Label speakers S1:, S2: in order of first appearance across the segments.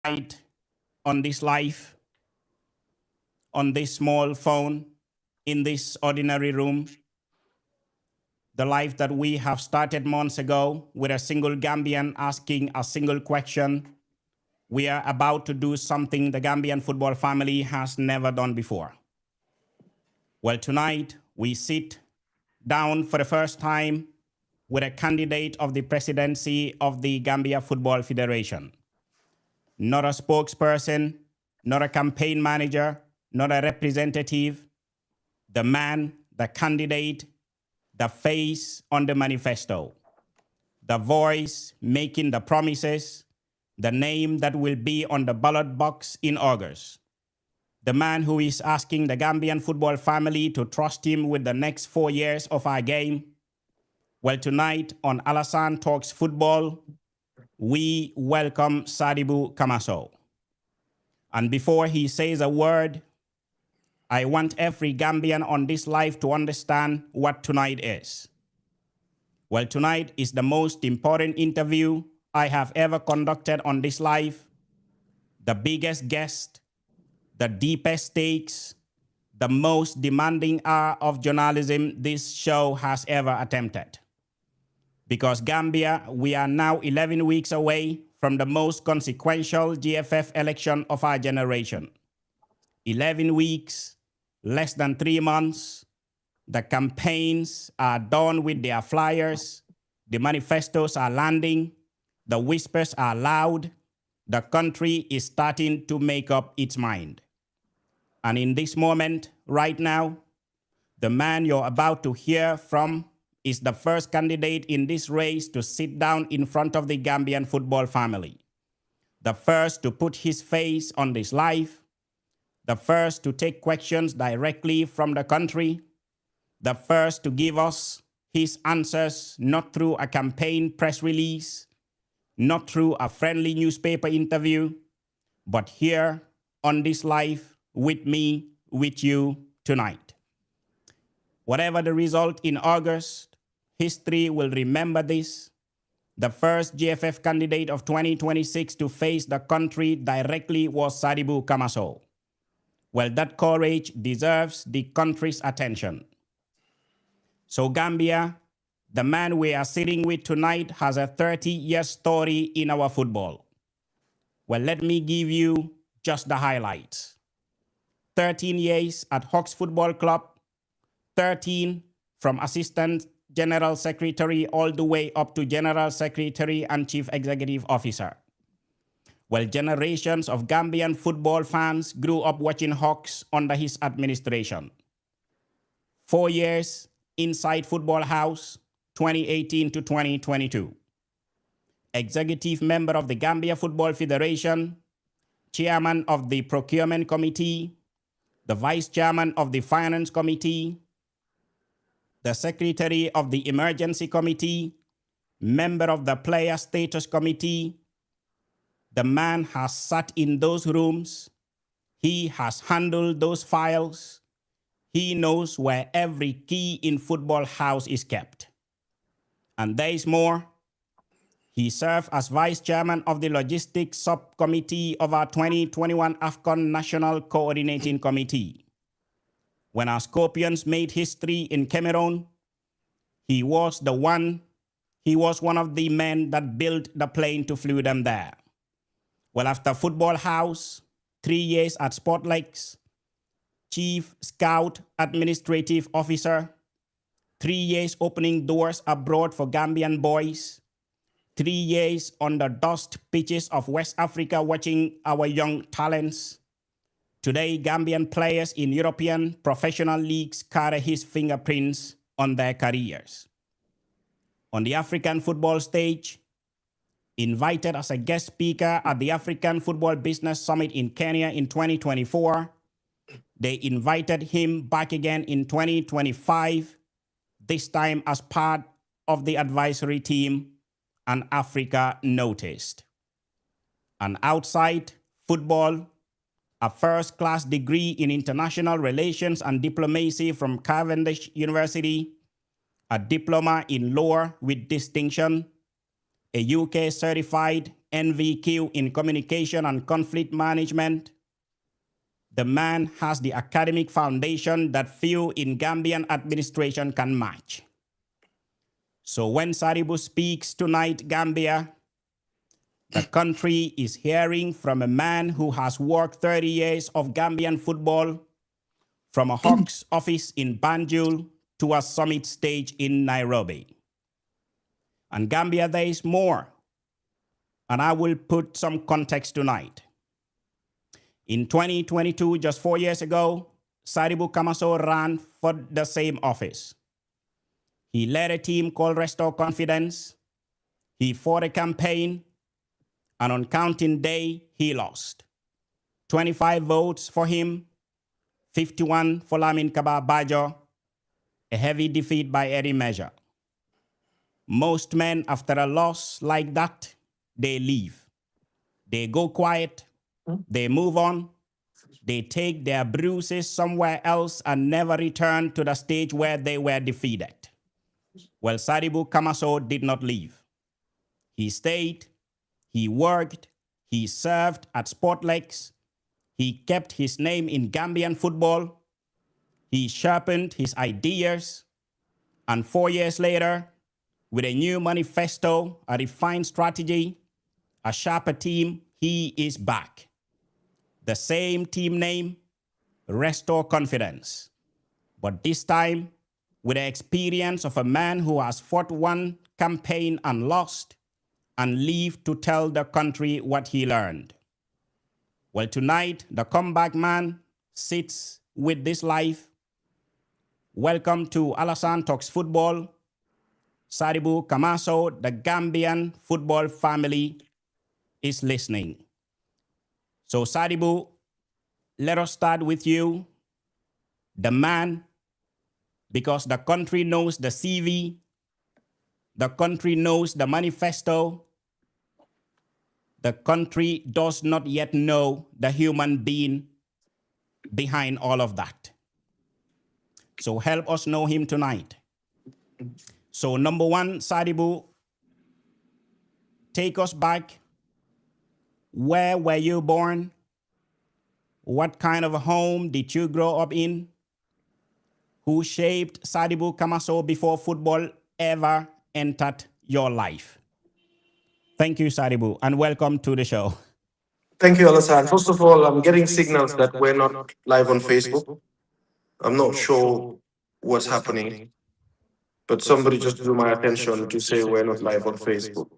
S1: tonight on this live, on this small phone, in this ordinary room, the life that we have started months ago with a single Gambian asking a single question. We are about to do something the Gambian football family has never done before. Well, tonight we sit down for the first time with a candidate of the presidency of the Gambia Football Federation. Not a spokesperson, not a campaign manager, not a representative, the man, the candidate, the face on the manifesto, the voice making the promises, the name that will be on the ballot box in August, the man who is asking the Gambian football family to trust him with the next 4 years of our game. Well, tonight on Alassane Talks Football, we welcome Sadibou Kamaso. And before he says a word, I want every Gambian on this live to understand what tonight is. Well, tonight is the most important interview I have ever conducted on this live, the biggest guest, the deepest stakes, the most demanding hour of journalism this show has ever attempted. Because Gambia, we are now 11 weeks away from the most consequential GFF election of our generation. 11 weeks, less than 3 months. The campaigns are done with their flyers. The manifestos are landing. The whispers are loud. The country is starting to make up its mind. And in this moment, right now, the man you're about to hear from is the first candidate in this race to sit down in front of the Gambian football family. The first to put his face on this live. The first to take questions directly from the country. The first to give us his answers, not through a campaign press release, not through a friendly newspaper interview, but here on this live with me, with you tonight. Whatever the result in August, history will remember this. The first GFF candidate of 2026 to face the country directly was Sadibou Kamaso. Well, that courage deserves the country's attention. So Gambia, the man we are sitting with tonight has a 30-year story in our football. Well, let me give you just the highlights. 13 years at Hawks Football Club, 13 from Assistant General Secretary all the way up to General Secretary and Chief Executive Officer. Well, generations of Gambian football fans grew up watching Hawks under his administration. 4 years inside Football House, 2018 to 2022. Executive member of the Gambia Football Federation, chairman of the Procurement Committee, the vice chairman of the Finance Committee, the secretary of the Emergency Committee, member of the Player Status Committee. The man has sat in those rooms. He has handled those files. He knows where every key in Football House is kept. And there is more. He served as vice chairman of the Logistics Subcommittee of our 2021 AFCON National Coordinating Committee. When our Scorpions made history in Cameroon, he was one of the men that built the plane to fly them there. Well, after Football House, 3 years at Sportlex, Chief Scout Administrative Officer, 3 years opening doors abroad for Gambian boys, 3 years on the dust pitches of West Africa watching our young talents. Today, Gambian players in European professional leagues carry his fingerprints on their careers. On the African football stage, invited as a guest speaker at the African Football Business Summit in Kenya in 2024, they invited him back again in 2025, this time as part of the advisory team, and Africa noticed. And outside football, a first-class degree in international relations and diplomacy from Cavendish University, a diploma in law with distinction, a UK-certified NVQ in communication and conflict management. The man has the academic foundation that few in Gambian administration can match. So when Sadibou speaks tonight, Gambia, the country is hearing from a man who has worked 30 years of Gambian football, from a Hawks office in Banjul to a summit stage in Nairobi. And Gambia, there is more. And I will put some context tonight. In 2022, just 4 years ago, Sadibou Camasso ran for the same office. He led a team called Restore Confidence. He fought a campaign, and on counting day, he lost. 25 votes for him, 51 for Lamin Kaba Bajo, a heavy defeat by any measure. Most men, after a loss like that, they leave. They go quiet, they move on, they take their bruises somewhere else and never return to the stage where they were defeated. Well, Sadibou Camasso did not leave. He stayed, he worked, he served at Sportlex, he kept his name in Gambian football, he sharpened his ideas, and 4 years later, with a new manifesto, a refined strategy, a sharper team, he is back. The same team name, Restore Confidence. But this time, with the experience of a man who has fought one campaign and lost, and lived to tell the country what he learned. Well, tonight, the comeback man sits with this life. Welcome to Alassane Talks Football. Sadibou Camasso, the Gambian football family, is listening. So Sadibou, let us start with you, the man, because the country knows the CV, the country knows the manifesto, the country does not yet know the human being behind all of that. So help us know him tonight. So number one, Sadibou, take us back. Where were you born? What kind of a home did you grow up in? Who shaped Sadibou Camasso before football ever entered your life? Thank you, Sadibou, and welcome to the show.
S2: Thank you, Alassane. First of all, I'm getting signals that we're not live on Facebook. I'm not sure what's happening, but somebody just drew my attention to say we're not live on Facebook.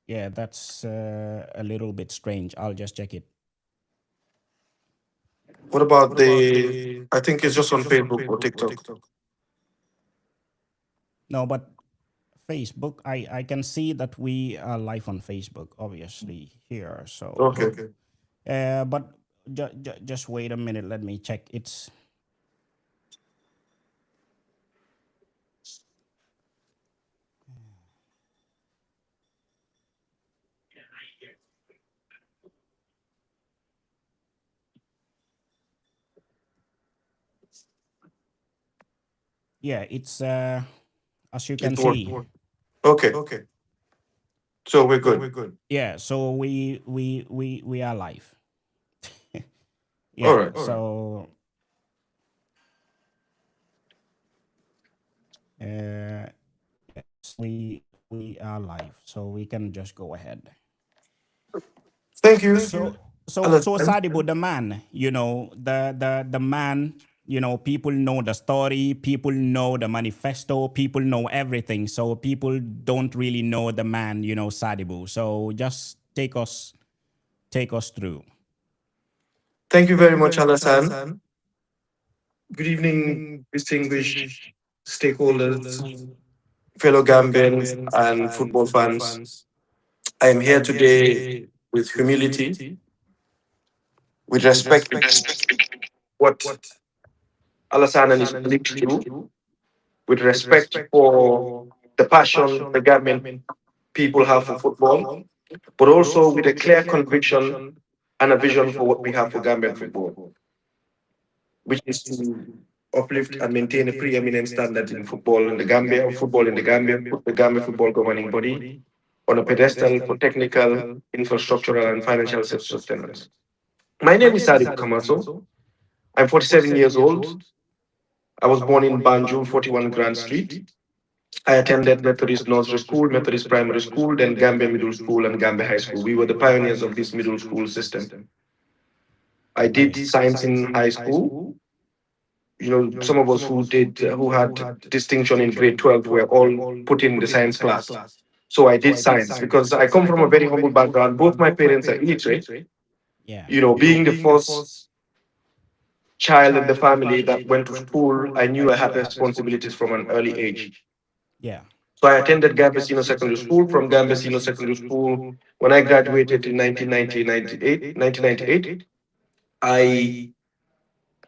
S1: Yeah, that's a little bit strange. I'll just check it.
S2: What about the, I think it's just on Facebook or TikTok.
S1: No, but Facebook, I can see that we are live on Facebook, obviously, here. So,
S2: Okay.
S1: But just wait a minute. Let me check. It's yeah, it's as you can see.
S2: Okay. So we're good.
S1: Yeah, so we are live. Yeah.
S2: All right.
S1: So yes, we are live. So we can just go ahead.
S2: Thank you.
S1: So
S2: Alassane.
S1: Sadibou, the man, you know, the man, you know, people know the story, people know the manifesto, people know everything. So people don't really know the man, you know, Sadibou. So just take us through.
S2: Thank you very much, Alassane. Good evening, distinguished stakeholders, fellow Gambians, and football fans. I am here today with humility, with respect what Alassane and his colleagues do, with respect for the passion the Gambian people have for football, but also with a clear conviction and a vision for what we have for Gambian football, which is to uplift and maintain a preeminent standard in football in the Gambia, put the Gambia football governing body on a pedestal for technical, infrastructural, and financial self-sustenance. My name is Sadibu Kamaso. I'm 47 years old. I was born in Banjul, 41 Grand Street. I attended Methodist Nursery School, Methodist Primary School, then Gambia Middle School, and Gambia High School. We were the pioneers of this middle school system. I did science in high school. You know, some of us who had distinction in grade 12 were all put in the science class. So I did science because I come from a very humble background. Both my parents are illiterate.
S1: Yeah.
S2: You know, being the first child in the family that went to school, I knew I had responsibilities from an early age.
S1: Yeah.
S2: So I attended Gambesino Secondary School. From Gambesino Secondary School, when I graduated in 1998, I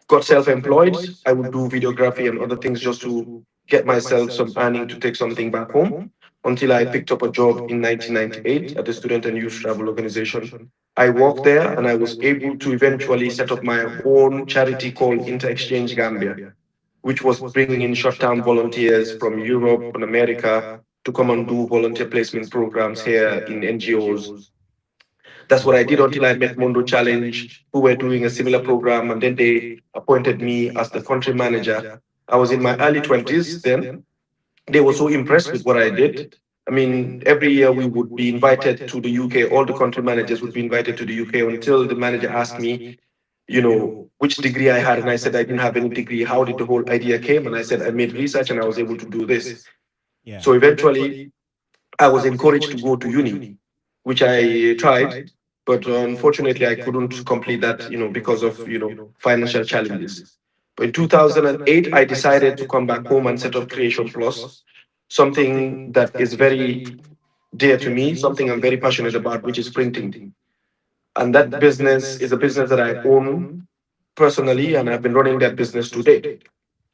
S2: got self-employed. I would do videography and other things just to get myself some earning to take something back home until I picked up a job in 1998 at the Student and Youth Travel Organization. I worked there and I was able to eventually set up my own charity called Inter-Exchange Gambia, which was bringing in short-term volunteers from Europe and America to come and do volunteer placement programs here in NGOs. That's what I did until I met Mondo Challenge, who were doing a similar program, and then they appointed me as the country manager. I was in my early 20s then. They were so impressed with what I did. I mean, every year we would be invited to the UK, all the country managers would be invited to the UK until the manager asked me, you know, which degree I had. And I said I didn't have any degree. How did the whole idea came? And I said I made research and I was able to do this.
S1: Yeah.
S2: So eventually I was encouraged to go to uni, which I tried, but unfortunately I couldn't complete that, you know, because of, you know, financial challenges. But in 2008, I decided to come back home and set up Creation Plus, something that is very dear to me, something I'm very passionate about, which is printing. And that business is a business that I own personally, and I've been running that business to date.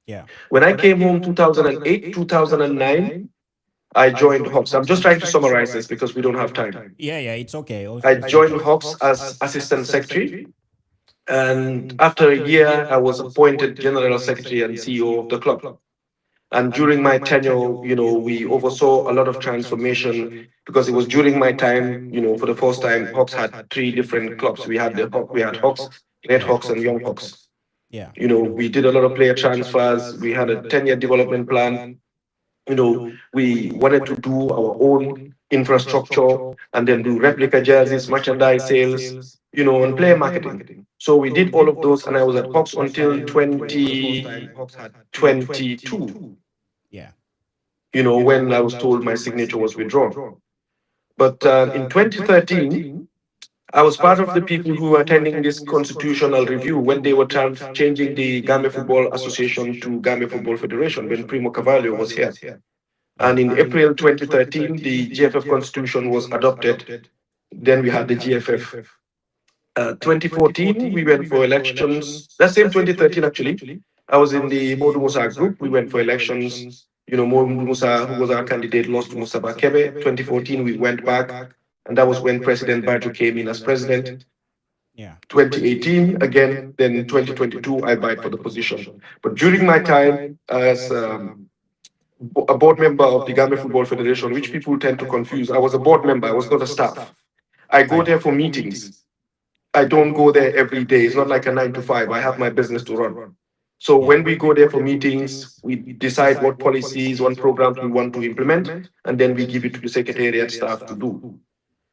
S1: Yeah.
S2: When I came home 2008, 2009, I joined Hawks. I'm just trying to summarize this because we don't have time.
S1: Yeah. Yeah. It's okay.
S2: I
S1: It's okay.
S2: joined Hawks as assistant secretary. And after a year, I was appointed general secretary and CEO of the club. And during my tenure, you know, we oversaw a lot of transformation because it was during my time, you know, for the first time, Hawks had three different clubs. We had Hawks, Red
S1: Yeah.
S2: Hawks, and Young Hawks.
S1: Yeah.
S2: You know, we did a lot of player transfers. We had a 10-year development plan. You know, we wanted to do our own infrastructure and then do replica jerseys, merchandise sales, you know, and player marketing. So we did all of those, and I was at Hawks until 2022,
S1: Yeah.
S2: you know, when I was told my signature was withdrawn. But in 2013, I was part of the people who were attending this constitutional review when they were changing the Gambia Football Association to Gambia Football Federation when Primo Cavallo was here.
S1: Yeah.
S2: And in April 2013, the GFF constitution was adopted. Then we had the GFF. 2014, we went for elections. That same 2013, actually. I was in the Modu Musa group. We went for elections. You know, Modu Musa, who was our candidate, lost to Musa Bakebe. 2014, we went back. And that was when President Bajo came in as president.
S1: Yeah.
S2: 2018, again, then 2022, I vied for the position. But during my time as a board member of the Gambia Football Federation, which people tend to confuse. I was a board member, I was not a staff. I go
S1: Yeah.
S2: there for meetings. I don't go there every day. It's not like a 9 to 5. I have my business to run. So
S1: Yeah.
S2: when we go there for meetings, we decide what policies, what programs we want to implement, and then we give it to the secretariat staff to do.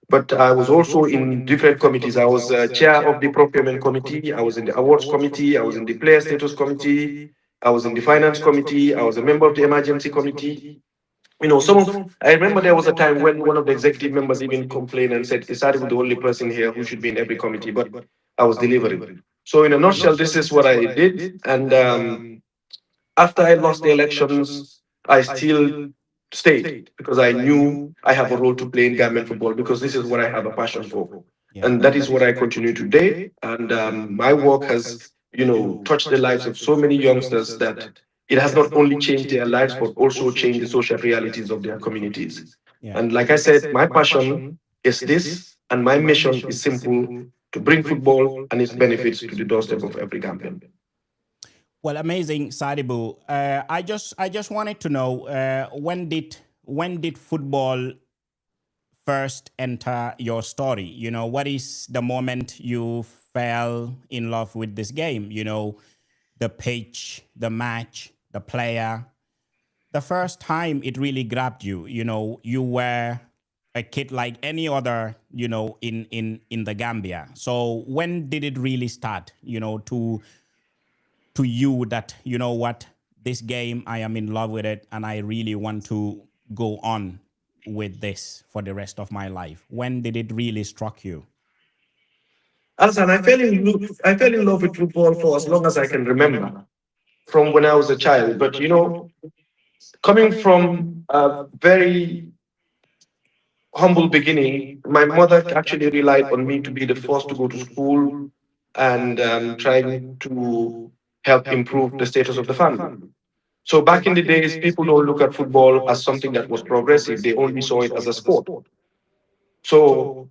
S2: But I was also in different committees. I was chair of the procurement committee. I was in the awards committee. I was in the player status committee. I was in the finance committee. I was a member of the emergency committee. You know, I remember there was a time when one of the executive members even complained and said, Isari was the only person here who should be in every committee, but I was delivering. So in a nutshell, this is what I did. And after I lost the elections, I still stayed because I knew I have a role to play in Gambian football because this is what I have a passion for.
S1: Yeah.
S2: And that is what I continue today. And my work has, you know, touched the lives of so many youngsters that it has not only changed their lives, but also changed the social realities of their communities.
S1: Yeah.
S2: And like I said, my passion is this, and my mission is simple to bring football and its benefits to the doorstep of every Gambian.
S1: Well, amazing, Sadibu. I just wanted to know when did football first enter your story? You know, what is the moment you fell in love with this game? You know, the pitch, the match, the player, the first time it really grabbed you. You know, you were a kid like any other, you know, in the Gambia. So when did it really start, you know, to you that, you know what, this game, I am in love with it and I really want to go on with this for the rest of my life? When did it really struck you?
S2: Alison, I fell in love with football for as long as I can remember, from when I was a child. But coming from a very humble beginning, my mother actually relied on me to be the first to go to school and trying to help improve the status of the family. So back in the days, people don't look at football as something that was progressive. They only saw it as a sport. So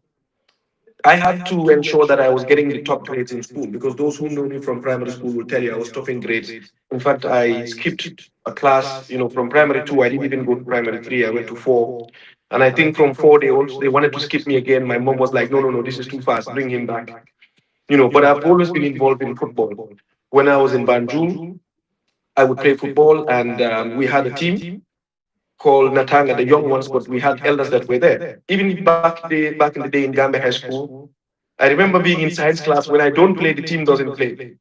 S2: I had to ensure that I was getting the top grades in school, because those who know me from primary school will tell you I was top in grades. In fact, I skipped a class, from primary two. I didn't even go to primary three. I went to four. And I think from four, they wanted to skip me again. My mom was like, no, no, no, this is too fast. Bring him back. But I've always been involved in football. When I was in Banjul, I would play football, and we had a team called Natanga, the young ones, but we had elders that were there. Even back in the day in Gambia High School, I remember being in science class. When I don't play, the team doesn't play.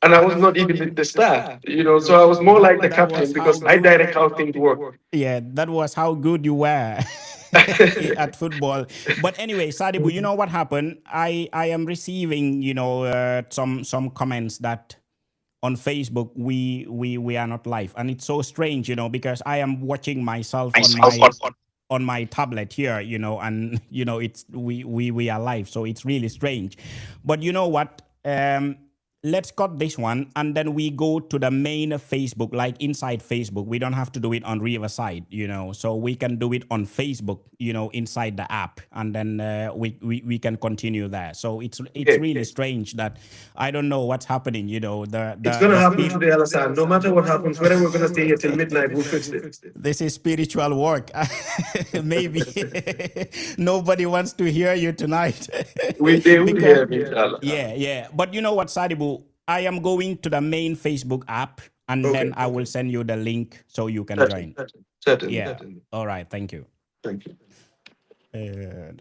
S2: And I was not even the star. So I was more like the
S1: That was
S2: captain
S1: how
S2: because I
S1: good.
S2: direct how things work.
S1: Yeah, that was how good you were at football. But anyway, Sadibu, you know what happened? I am receiving, some comments that on Facebook we are not live, and it's so strange, because I am watching myself on my tablet here, and it's we are live, so it's really strange. But you know what? Let's cut this one and then we go to the main Facebook, like inside Facebook. We don't have to do it on Riverside, so we can do it on Facebook, inside the app, and then we can continue there. So it's
S2: Okay.
S1: really strange that I don't know what's happening.
S2: It's going to
S1: The
S2: happen
S1: speed.
S2: today, Alassane. No matter what happens, whether we're going to stay here till midnight, we'll fix it.
S1: This is spiritual work. Maybe nobody wants to hear you tonight.
S2: They will
S1: Because
S2: hear me, inshallah.
S1: yeah. But you know what, Sadibu? I am going to the main Facebook app and then
S2: Okay.
S1: I will send you the link so you can
S2: Certainly.
S1: join.
S2: Certainly.
S1: Yeah. All right. Thank you.
S2: Thank you.
S1: Uh,